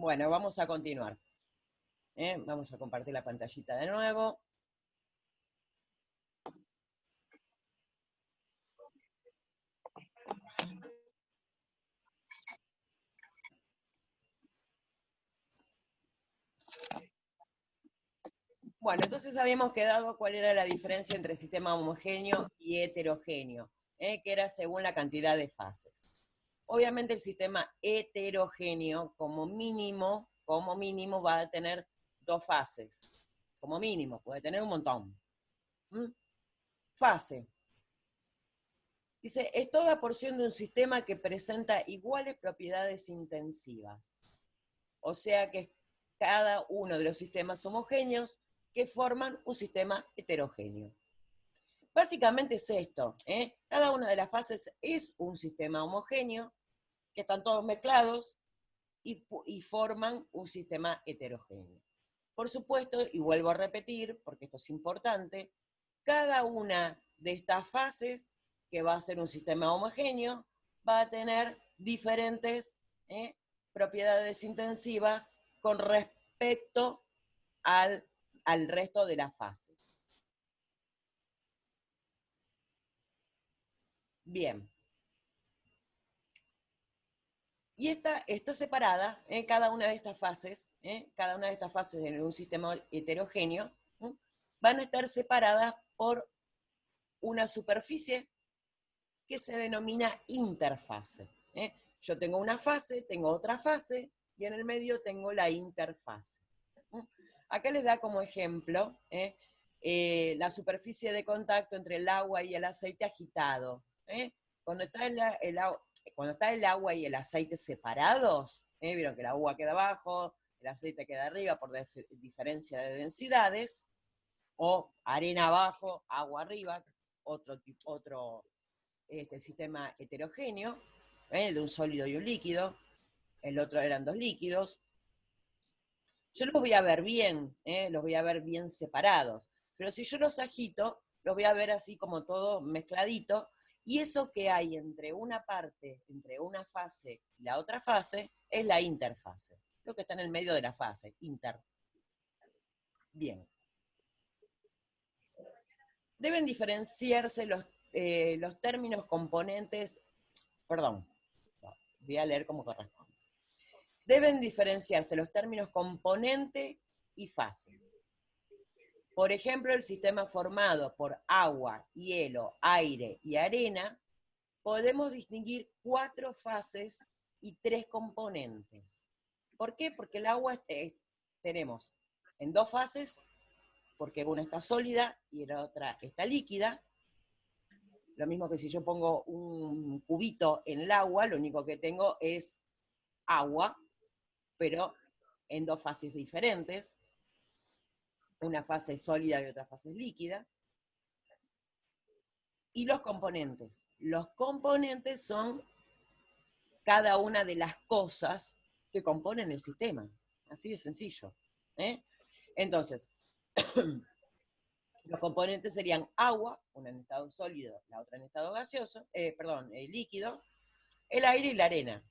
Bueno, vamos a continuar. Vamos a compartir la pantallita de nuevo. Bueno, entonces habíamos quedado cuál era la diferencia entre sistema homogéneo y heterogéneo, que era según la cantidad de fases. Obviamente el sistema heterogéneo, como mínimo va a tener dos fases. Como mínimo, puede tener un montón. Fase. Dice, es toda porción de un sistema que presenta iguales propiedades intensivas. O sea que es cada uno de los sistemas homogéneos que forman un sistema heterogéneo. Básicamente es esto, cada una de las fases es un sistema homogéneo, que están todos mezclados y forman un sistema heterogéneo. Por supuesto, y vuelvo a repetir, porque esto es importante, cada una de estas fases, que va a ser un sistema homogéneo, va a tener diferentes propiedades intensivas con respecto al resto de las fases. Bien. Y está separada, cada una de estas fases, en un sistema heterogéneo, van a estar separadas por una superficie que se denomina interfase. Yo tengo una fase, tengo otra fase, y en el medio tengo la interfase. Acá les da como ejemplo la superficie de contacto entre el agua y el aceite agitado. Cuando está el agua y el aceite separados, vieron que el agua queda abajo, el aceite queda arriba por diferencia de densidades, o arena abajo, agua arriba, otro sistema heterogéneo, de un sólido y un líquido, el otro eran dos líquidos. Yo los voy a ver bien, los voy a ver bien separados, pero si yo los agito, los voy a ver así como todo mezcladito, y eso que hay entre una parte, entre una fase y la otra fase, es la interfase, lo que está en el medio de la fase, inter. Bien. Deben diferenciarse los términos componentes, perdón, voy a leer como corresponde. Deben diferenciarse los términos componente y fase. Por ejemplo, el sistema formado por agua, hielo, aire y arena, podemos distinguir 4 fases y 3 componentes. ¿Por qué? Porque el agua tenemos en 2 fases, porque una está sólida y la otra está líquida. Lo mismo que si yo pongo un cubito en el agua, lo único que tengo es agua, pero en 2 fases diferentes. Una fase sólida y otra fase líquida. Y los componentes. Los componentes son cada una de las cosas que componen el sistema. Así de sencillo. Entonces, los componentes serían agua, una en estado sólido, la otra en estado gaseoso, líquido, el aire y la arena.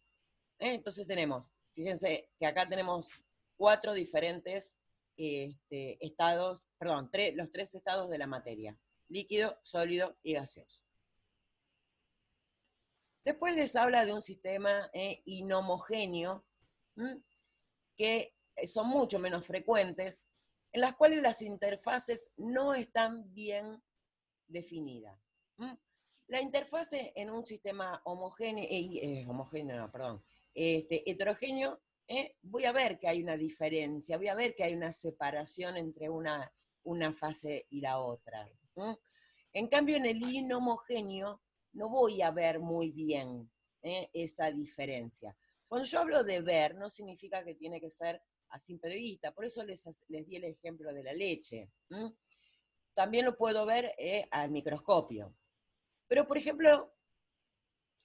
Entonces tenemos, fíjense que acá tenemos 4 diferentes estados, los 3 estados de la materia: líquido, sólido y gaseoso. Después les habla de un sistema inhomogéneo, que son mucho menos frecuentes, en las cuales las interfaces no están bien definidas. La interfase en un sistema heterogéneo, voy a ver que hay una diferencia, voy a ver que hay una separación entre una fase y la otra. En cambio, en el inhomogéneo no voy a ver muy bien esa diferencia. Cuando yo hablo de ver, no significa que tiene que ser a simple vista, por eso les di el ejemplo de la leche. También lo puedo ver al microscopio. Pero, por ejemplo,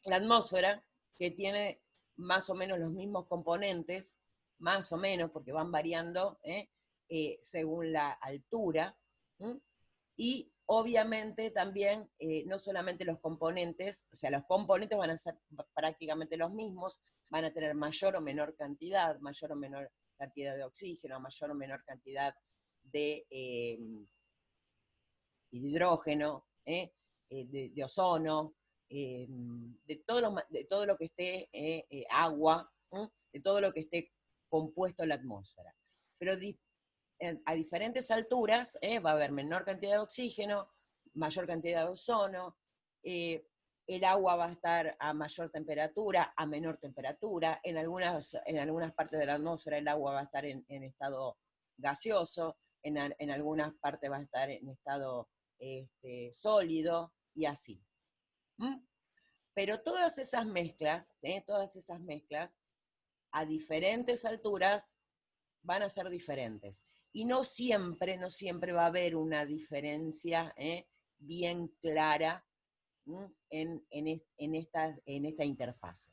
la atmósfera, que tiene más o menos los mismos componentes, más o menos, porque van variando según la altura, y obviamente también no solamente los componentes, o sea, los componentes van a ser prácticamente los mismos, van a tener mayor o menor cantidad de oxígeno, mayor o menor cantidad de hidrógeno, de ozono, de todo lo que esté agua, de todo lo que esté compuesto en la atmósfera. Pero a diferentes alturas va a haber menor cantidad de oxígeno, mayor cantidad de ozono, el agua va a estar a mayor temperatura, a menor temperatura, en algunas partes de la atmósfera el agua va a estar en estado gaseoso, en algunas partes va a estar en estado sólido, y así. Pero todas esas mezclas, a diferentes alturas van a ser diferentes. Y no siempre va a haber una diferencia bien clara en esta interfase.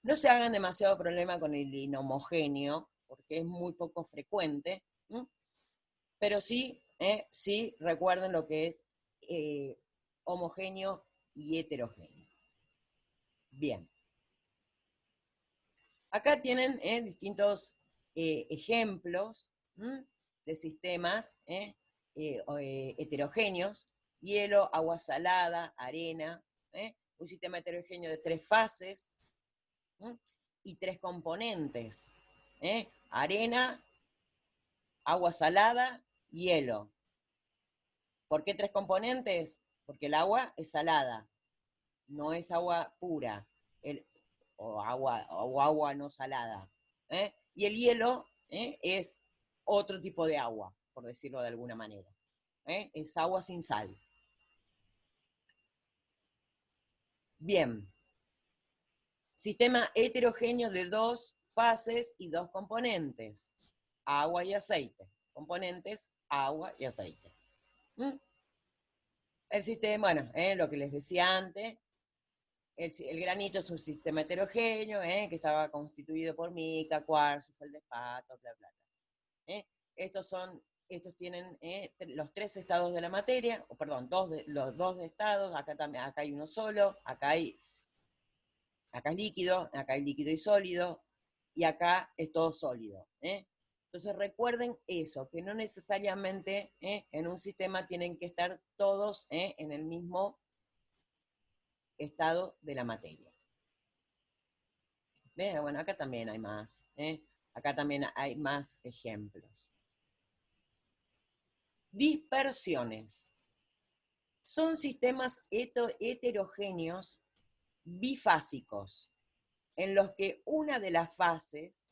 No se hagan demasiado problema con el inhomogéneo, porque es muy poco frecuente, pero sí recuerden lo que es homogéneo y heterogéneo. Bien. Acá tienen distintos ejemplos de sistemas heterogéneos: hielo, agua salada, arena, un sistema heterogéneo de 3 fases y 3 componentes: arena, agua salada, hielo. ¿Por qué 3 componentes? Porque el agua es salada, no es agua pura, o agua no salada. Y el hielo es otro tipo de agua, por decirlo de alguna manera. Es agua sin sal. Bien. Sistema heterogéneo de 2 fases y 2 componentes: agua y aceite. Componentes: agua y aceite. El sistema, bueno, lo que les decía antes, el granito es un sistema heterogéneo que estaba constituido por mica, cuarzo, feldespato, bla, bla, bla. Estos tienen los 3 estados de la materia, o perdón, los 2 estados. Acá hay uno solo, acá es líquido, acá hay líquido y sólido, y acá es todo sólido. Entonces recuerden eso, que no necesariamente en un sistema tienen que estar todos en el mismo estado de la materia. ¿Ves? Bueno, acá también hay más. Acá también hay más ejemplos. Dispersiones. Son sistemas heterogéneos bifásicos, en los que una de las fases,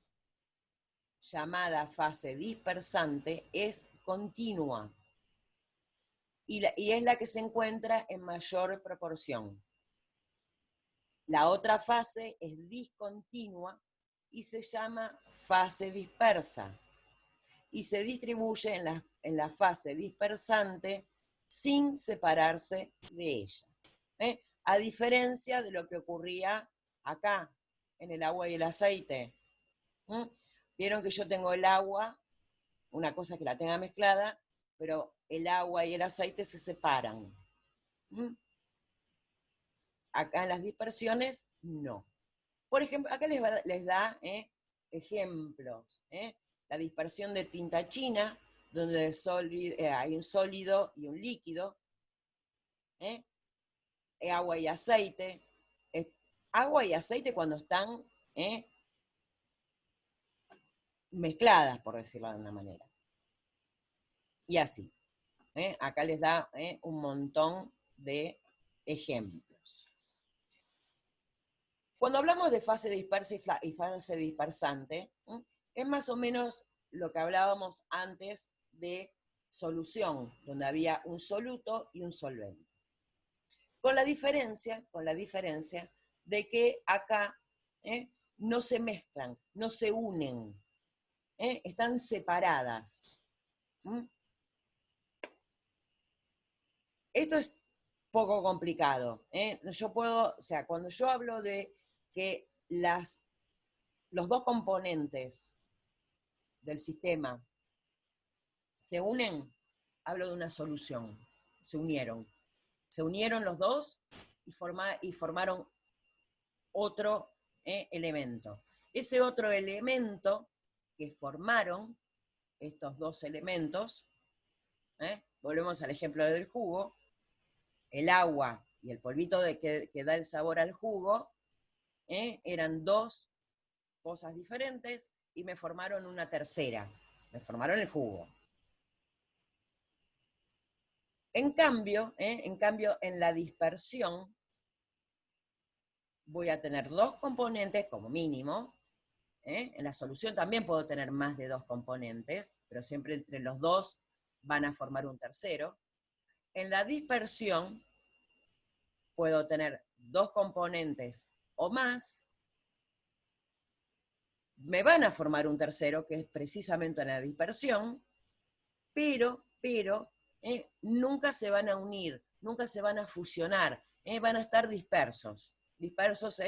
llamada fase dispersante, es continua y es la que se encuentra en mayor proporción. La otra fase es discontinua y se llama fase dispersa, y se distribuye en la fase dispersante sin separarse de ella. A diferencia de lo que ocurría acá, en el agua y el aceite. Vieron que yo tengo el agua, una cosa es que la tenga mezclada, pero el agua y el aceite se separan. Acá en las dispersiones, no. Por ejemplo, acá les da ejemplos. La dispersión de tinta china, donde hay un sólido y un líquido. Agua y aceite. Agua y aceite cuando están mezcladas, por decirlo de una manera. Y así. Acá les da un montón de ejemplos. Cuando hablamos de fase dispersa y fase dispersante, es más o menos lo que hablábamos antes de solución, donde había un soluto y un solvente. Con la diferencia de que acá no se mezclan, no se unen, están separadas. Esto es poco complicado. Cuando yo hablo de que los 2 componentes del sistema se unen, hablo de una solución. se unieron. Se unieron los dos y formaron otro elemento. Ese otro elemento que formaron, estos dos elementos, volvemos al ejemplo del jugo, el agua y el polvito que da el sabor al jugo, eran dos cosas diferentes y me formaron una tercera, me formaron el jugo. En cambio, en la dispersión, voy a tener dos componentes como mínimo. En la solución también puedo tener más de dos componentes, pero siempre entre los dos van a formar un tercero. En la dispersión puedo tener dos componentes o más, me van a formar un tercero, que es precisamente en la dispersión, pero nunca se van a unir, nunca se van a fusionar, van a estar dispersos. Dispersos,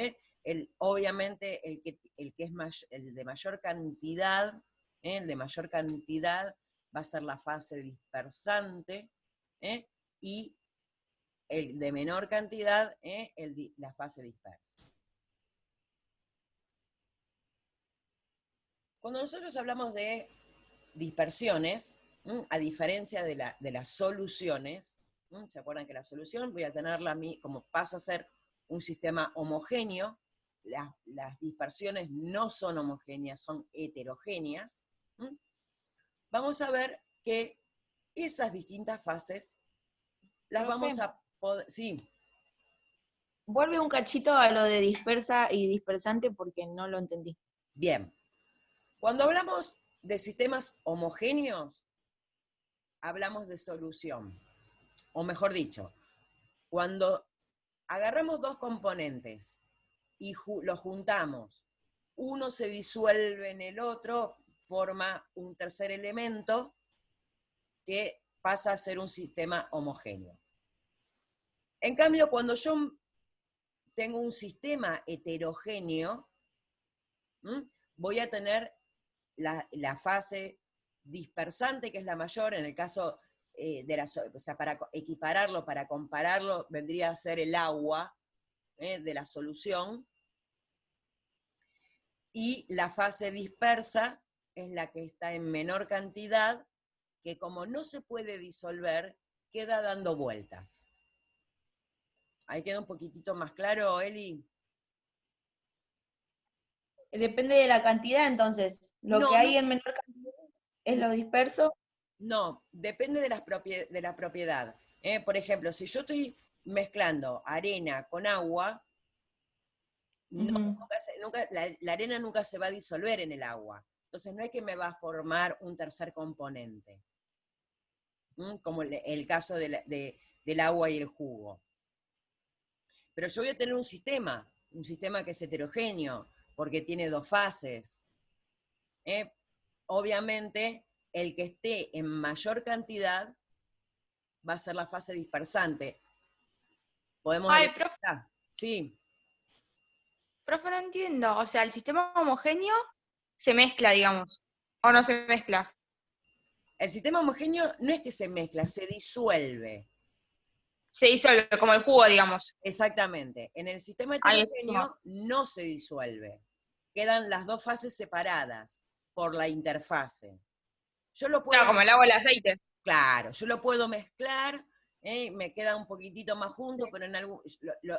obviamente el que es el de mayor cantidad, el de mayor cantidad va a ser la fase dispersante, y el de menor cantidad, la fase dispersa. Cuando nosotros hablamos de dispersiones, a diferencia de las soluciones, ¿se acuerdan que la solución voy a tenerla como pasa a ser un sistema homogéneo? Las dispersiones no son homogéneas, son heterogéneas. Vamos a ver que esas distintas fases las Profe, vamos a poder... Sí. vuelve un cachito a lo de dispersa y dispersante porque no lo entendí. Bien. Cuando hablamos de sistemas homogéneos, hablamos de solución. O mejor dicho, cuando agarramos dos componentes y los juntamos, uno se disuelve en el otro, forma un tercer elemento que pasa a ser un sistema homogéneo. En cambio, cuando yo tengo un sistema heterogéneo, voy a tener la fase dispersante, que es la mayor, en el caso o sea, para equipararlo, para compararlo, vendría a ser el agua de la solución, y la fase dispersa es la que está en menor cantidad, que como no se puede disolver, queda dando vueltas. Ahí queda un poquitito más claro, Eli. Depende de la cantidad, entonces. Lo que hay en menor cantidad es lo disperso. No, depende de la propiedad. Por ejemplo, si yo estoy mezclando arena con agua, la arena nunca se va a disolver en el agua. Entonces no es que me va a formar un tercer componente, como el caso del agua y el jugo. Pero yo voy a tener un sistema que es heterogéneo, porque tiene dos fases. Obviamente, el que esté en mayor cantidad va a ser la fase dispersante. ¿Podemos profe, Sí. profe, no entiendo. O sea, el sistema homogéneo se mezcla, digamos. ¿O no se mezcla? El sistema homogéneo no es que se mezcla, se disuelve. Se disuelve, como el jugo, digamos. Exactamente. En el sistema Ahí heterogéneo no se disuelve. Quedan las dos fases separadas por la interfase. Yo lo puedo... Claro, como el agua y el aceite. Claro, yo lo puedo mezclar, me queda un poquitito más junto, pero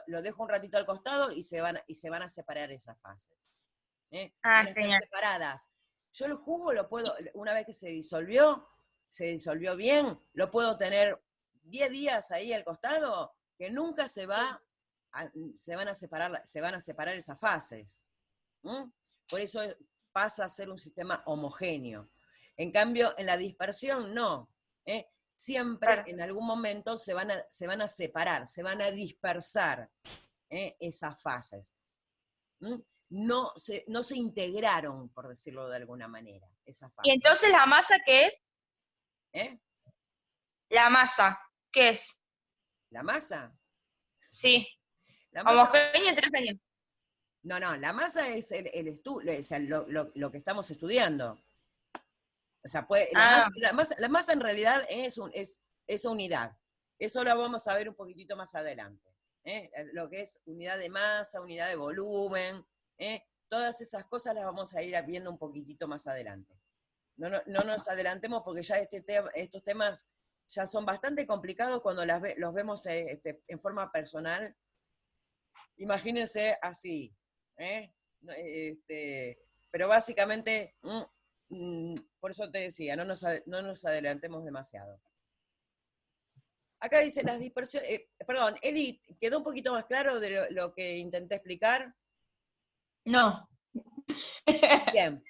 lo dejo un ratito al costado y se van a separar esas fases. Van a estar separadas. Yo el jugo lo puedo, una vez que se disolvió bien, lo puedo tener 10 días ahí al costado, que nunca se van a separar esas fases. Por eso pasa a ser un sistema homogéneo. En cambio, en la dispersión no. Siempre en algún momento se van a separar, se van a dispersar esas fases. No se integraron, por decirlo de alguna manera, esas fases. ¿Y entonces la masa qué es? ¿La masa, ¿qué es? ¿La masa? Sí. La masa... ¿Homogéneo y heterogéneo? No, la masa es lo que estamos estudiando. O sea, la masa en realidad es unidad. Eso lo vamos a ver un poquitito más adelante. Lo que es unidad de masa, unidad de volumen, todas esas cosas las vamos a ir viendo un poquitito más adelante. No nos adelantemos porque ya estos temas ya son bastante complicados cuando los vemos en forma personal. Imagínense así, pero básicamente, por eso te decía, no nos adelantemos demasiado. Acá dice las dispersiones, perdón, Eli, ¿quedó un poquito más claro de lo que intenté explicar? No. Bien,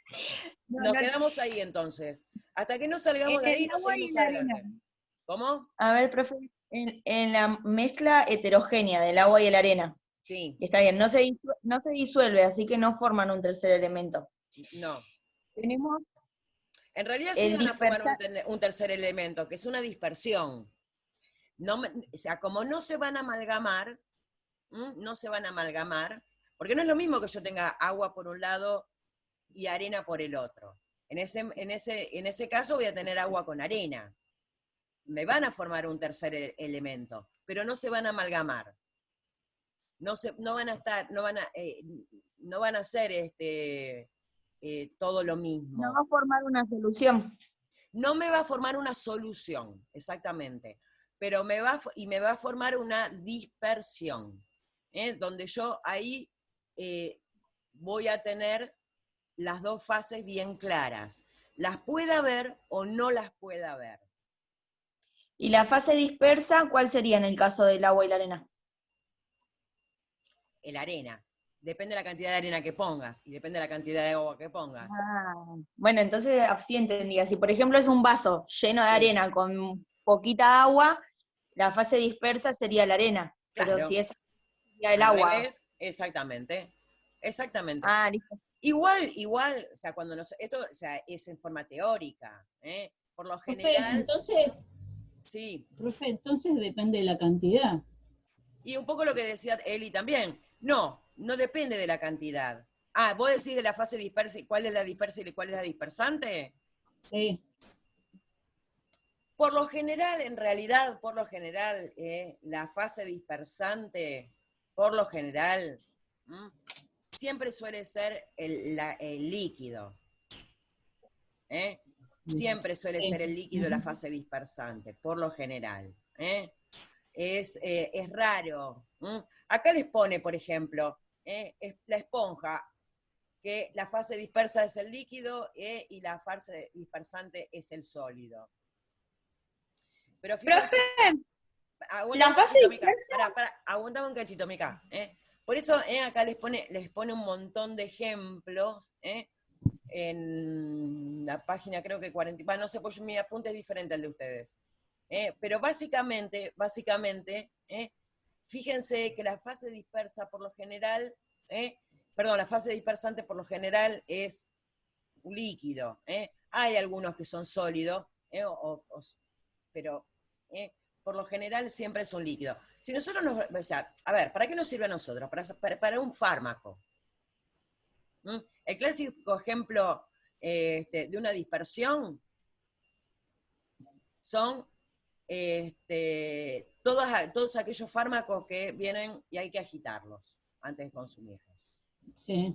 nos No. quedamos ahí entonces. Hasta que no salgamos de ahí, El no agua y seguimos la adelante. arena. ¿Cómo? A ver, profe, en la mezcla heterogénea del agua y la arena, Sí, está bien, no se disuelve, así que no forman un tercer elemento. no. Tenemos En realidad sí el van a formar dispersar. un tercer elemento, que es una dispersión. O sea, como no se van a amalgamar, no se van a amalgamar, porque no es lo mismo que yo tenga agua por un lado y arena por el otro. En ese caso voy a tener agua con arena. Me van a formar un tercer elemento, pero no se van a amalgamar. No van a ser todo lo mismo. No va a formar una solución. No me va a formar una solución, exactamente, pero me va a formar una dispersión, donde yo ahí voy a tener las dos fases bien claras. Las pueda ver o no las pueda ver. ¿Y la fase dispersa cuál sería en el caso del agua y la arena? La arena. Depende de la cantidad de arena que pongas y depende de la cantidad de agua que pongas. Bueno, entonces así entendía. Si por ejemplo es un vaso lleno de Sí. arena con poquita agua, la fase dispersa sería la arena. Claro. Pero si es el Al agua. revés, exactamente. Exactamente. Listo. Igual, o sea, esto, o sea, es en forma teórica, por lo general. Profe, entonces depende de la cantidad. Y un poco lo que decía Eli también. No depende de la cantidad. ¿Vos decís de la fase dispersa y cuál es la dispersa y cuál es la dispersante? Sí. Por lo general, en realidad, la fase dispersante, por lo general, siempre suele ser el líquido. Siempre suele ser el líquido la fase dispersante, por lo general. Es raro. Acá les pone, por ejemplo, la esponja, que la fase dispersa es el líquido y la fase dispersante es el sólido. Pero fíjense, la fase dispersa... aguantame un cachito, Mica. Por eso acá les pone un montón de ejemplos, en la página creo que 40, no sé, pues mi apunte es diferente al de ustedes. Pero básicamente, fíjense que la fase dispersa por lo general, la fase dispersante por lo general es un líquido. Hay algunos que son sólidos, pero por lo general siempre es un líquido. Si nosotros o sea, a ver, ¿para qué nos sirve a nosotros? Para un fármaco. El clásico ejemplo de una dispersión son todos aquellos fármacos que vienen y hay que agitarlos antes de consumirlos. Sí.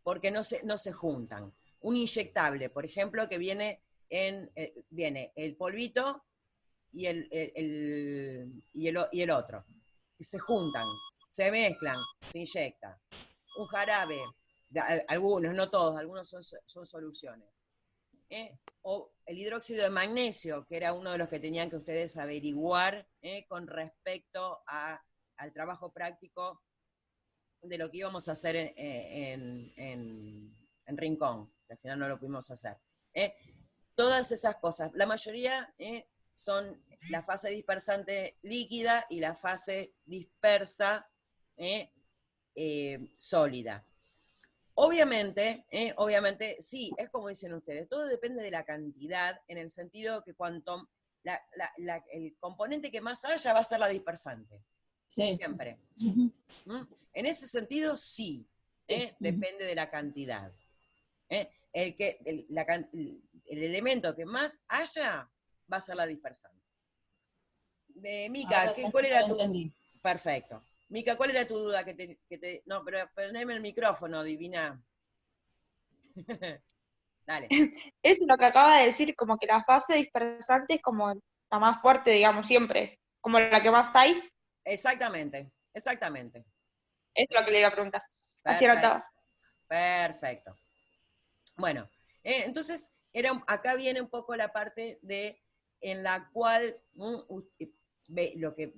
Porque no se juntan. Un inyectable, por ejemplo, que viene el polvito y el otro. Se juntan, se mezclan, se inyectan. Un jarabe, algunos, no todos, algunos son soluciones. O el hidróxido de magnesio, que era uno de los que tenían que ustedes averiguar con respecto al trabajo práctico de lo que íbamos a hacer en Rincón, que al final no lo pudimos hacer. Todas esas cosas, la mayoría son la fase dispersante líquida y la fase dispersa sólida. Obviamente, sí, es como dicen ustedes, todo depende de la cantidad, en el sentido que cuanto el componente que más haya va a ser la dispersante. Sí. Siempre. En ese sentido, sí, depende de la cantidad. El elemento que más haya va a ser la dispersante. Mica, Ahora ¿cuál era lo tu...? entendí. Perfecto. Mica, ¿cuál era tu duda No, pero poneme el micrófono, divina. Dale. Es lo que acaba de decir, como que la fase dispersante es como la más fuerte, digamos, siempre, como la que más hay. Exactamente, exactamente. Es lo que le iba a preguntar. Así era Perfecto, todo. perfecto. Bueno, entonces acá viene un poco la parte en la cual lo que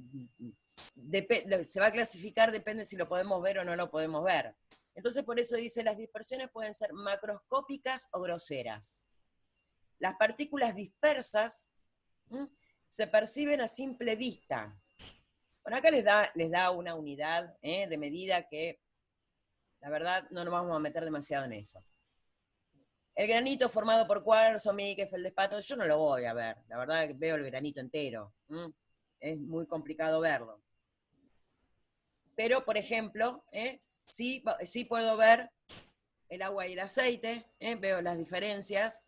se va a clasificar depende si lo podemos ver o no lo podemos ver. Entonces por eso dice, las dispersiones pueden ser macroscópicas o groseras. Las partículas dispersas se perciben a simple vista. Bueno, acá les da una unidad de medida que, la verdad, no nos vamos a meter demasiado en eso. El granito formado por cuarzo, mica, feldespato, yo no lo voy a ver. La verdad que veo el granito entero. Es muy complicado verlo. Pero, por ejemplo, sí puedo ver el agua y el aceite, veo las diferencias.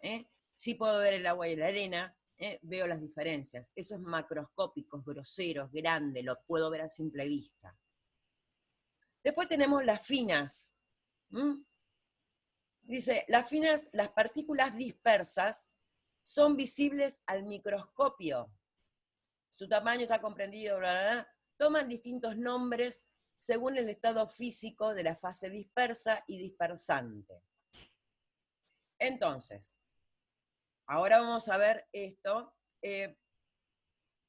Sí puedo ver el agua y la arena, veo las diferencias. Eso es macroscópico, grosero, grande, lo puedo ver a simple vista. Después tenemos las finas. Dice, las partículas dispersas son visibles al microscopio. Su tamaño está comprendido, bla, bla, bla. Toman distintos nombres según el estado físico de la fase dispersa y dispersante. Entonces, ahora vamos a ver esto.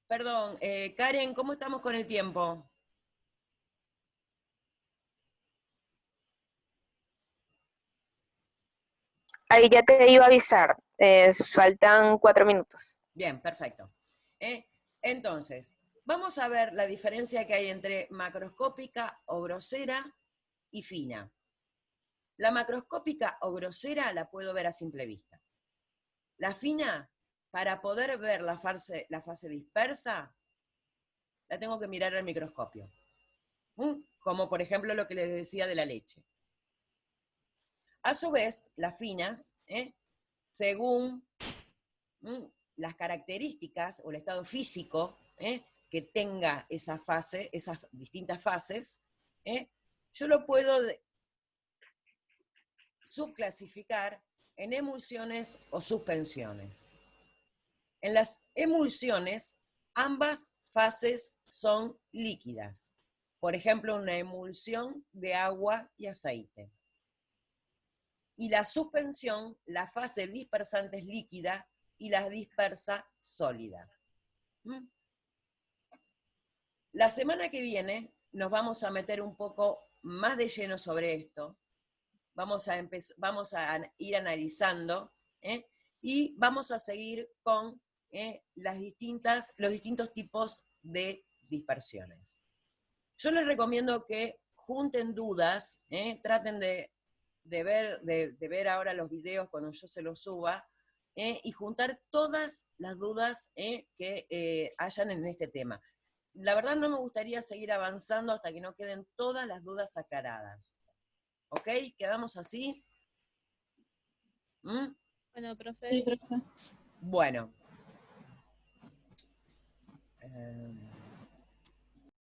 Perdón, Karen, ¿cómo estamos con el tiempo? Ahí ya te iba a avisar, faltan 4 minutos. Bien, perfecto. Entonces, vamos a ver la diferencia que hay entre macroscópica o grosera y fina. La macroscópica o grosera la puedo ver a simple vista. La fina, para poder ver la fase dispersa, la tengo que mirar al microscopio. Como por ejemplo lo que les decía de la leche. A su vez, las finas, según las características o el estado físico que tenga esa fase, esas distintas fases, yo lo puedo subclasificar en emulsiones o suspensiones. En las emulsiones, ambas fases son líquidas. Por ejemplo, una emulsión de agua y aceite. Y la suspensión, la fase dispersante es líquida y la dispersa sólida. La semana que viene nos vamos a meter un poco más de lleno sobre esto. Vamos a ir analizando y vamos a seguir con los distintos tipos de dispersiones. Yo les recomiendo que junten dudas, traten de ver ahora los videos cuando yo se los suba, y juntar todas las dudas que hayan en este tema. La verdad no me gustaría seguir avanzando hasta que no queden todas las dudas aclaradas. ¿Ok? ¿Quedamos así? Bueno, profe. Sí, profe. Bueno.